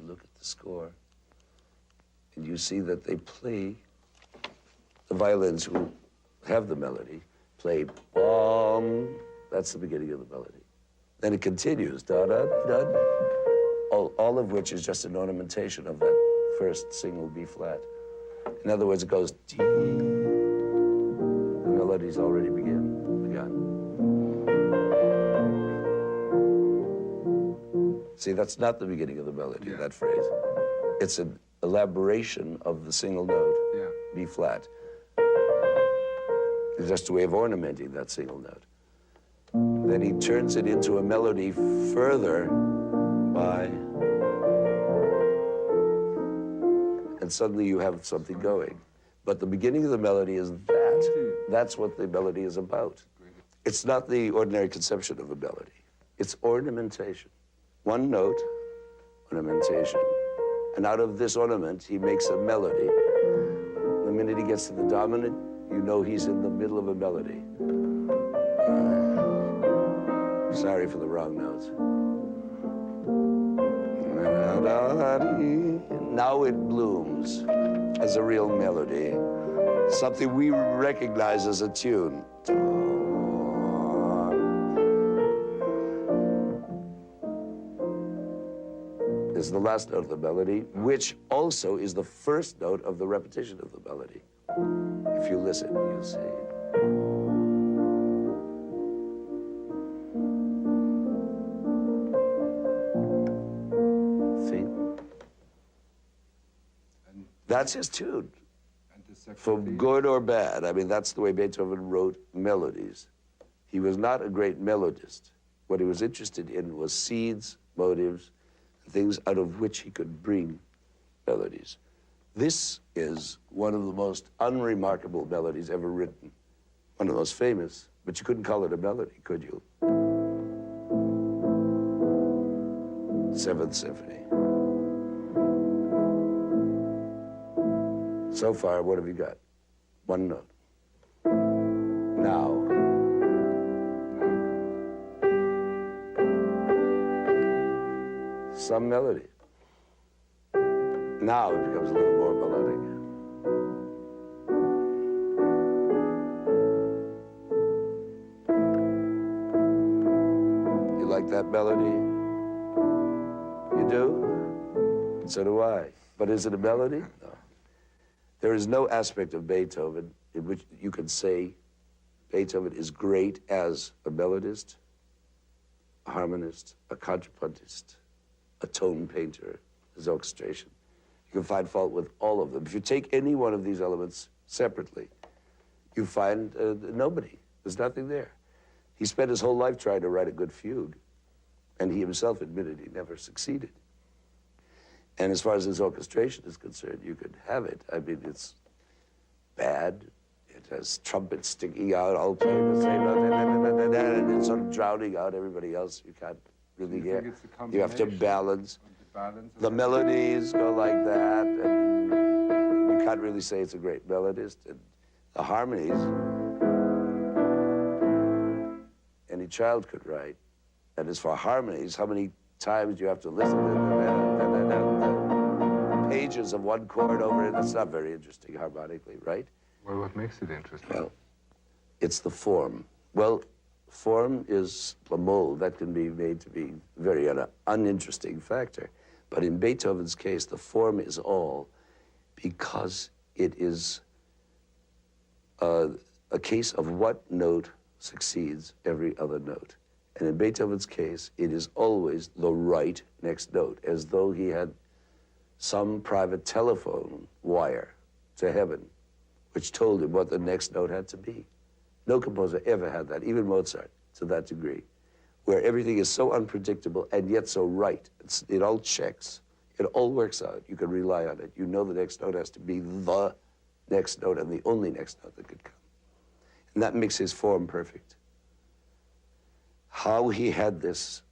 look at the score, and you see that they play, the violins who have the melody, play bom. That's the beginning of the melody. Then it continues, da-da-da, all of which is just an ornamentation of that first single B flat. In other words, it goes D. The melody's already begun. See, that's not the beginning of the melody, that phrase. It's an elaboration of the single note, B flat. It's just a way of ornamenting that single note. Then he turns it into a melody further by, and suddenly you have something going. But the beginning of the melody is that. That's what the melody is about. It's not the ordinary conception of a melody. It's ornamentation. One note, ornamentation. And out of this ornament, he makes a melody. The minute he gets to the dominant, you know he's in the middle of a melody. Sorry for the wrong notes. Now it blooms as a real melody, something we recognize as a tune. Is the last note of the melody, which also is the first note of the repetition of the melody. If you listen, you'll see. That's his tune, for good or bad. I mean, that's the way Beethoven wrote melodies. He was not a great melodist. What he was interested in was seeds, motives, things out of which he could bring melodies. This is one of the most unremarkable melodies ever written, one of the most famous, but you couldn't call it a melody, could you? Seventh Symphony. So far, what have you got? One note. Now. Some melody. Now it becomes a little more melodic. You like that melody? You do? So do I. But is it a melody? No. There is no aspect of Beethoven in which you can say Beethoven is great as a melodist, a harmonist, a contrapuntist, a tone painter, his orchestration. You can find fault with all of them. If you take any one of these elements separately, you find nobody. There's nothing there. He spent his whole life trying to write a good fugue, and he himself admitted he never succeeded. And as far as his orchestration is concerned, you could have it. I mean, it's bad. It has trumpets sticking out, all playing the same note, and it's sort of drowning out everybody else. You can't really hear. You have to balance. The melodies go like that, and you can't really say it's a great melodist. And the harmonies, any child could write. And as for harmonies, how many times do you have to listen to the pages of one chord over it? That's not very interesting harmonically, right? Well, what makes it interesting? Well, it's the form. Well, form is a mold that can be made to be very uninteresting factor. But in Beethoven's case, the form is all because it is a case of what note succeeds every other note. And in Beethoven's case, it is always the right next note, as though he had some private telephone wire to heaven, which told him what the next note had to be. No composer ever had that, even Mozart, to that degree, where everything is so unpredictable and yet so right. It all checks. It all works out. You can rely on it. You know the next note has to be the next note and the only next note that could come. And that makes his form perfect. How he had this,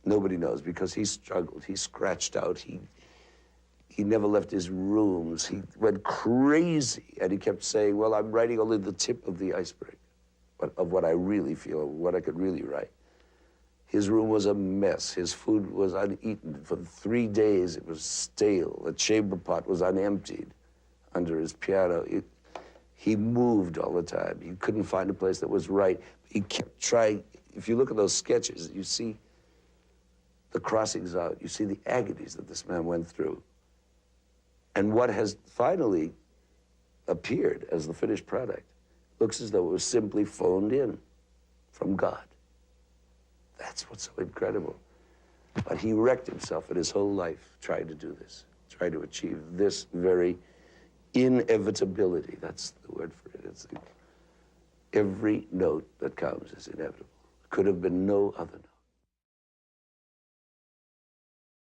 nobody knows, because he struggled. He scratched out. He never left his rooms. He went crazy, and he kept saying, well, I'm writing only the tip of the iceberg of what I really feel, what I could really write. His room was a mess. His food was uneaten. For 3 days, it was stale. The chamber pot was unemptied under his piano. He moved all the time. He couldn't find a place that was right. He kept trying. If you look at those sketches, you see the crossings out. You see the agonies that this man went through. And what has finally appeared as the finished product looks as though it was simply phoned in from God. That's what's so incredible. But he wrecked himself in his whole life trying to do this, trying to achieve this very inevitability. That's the word for it. Every note that comes is inevitable. Could have been no other note.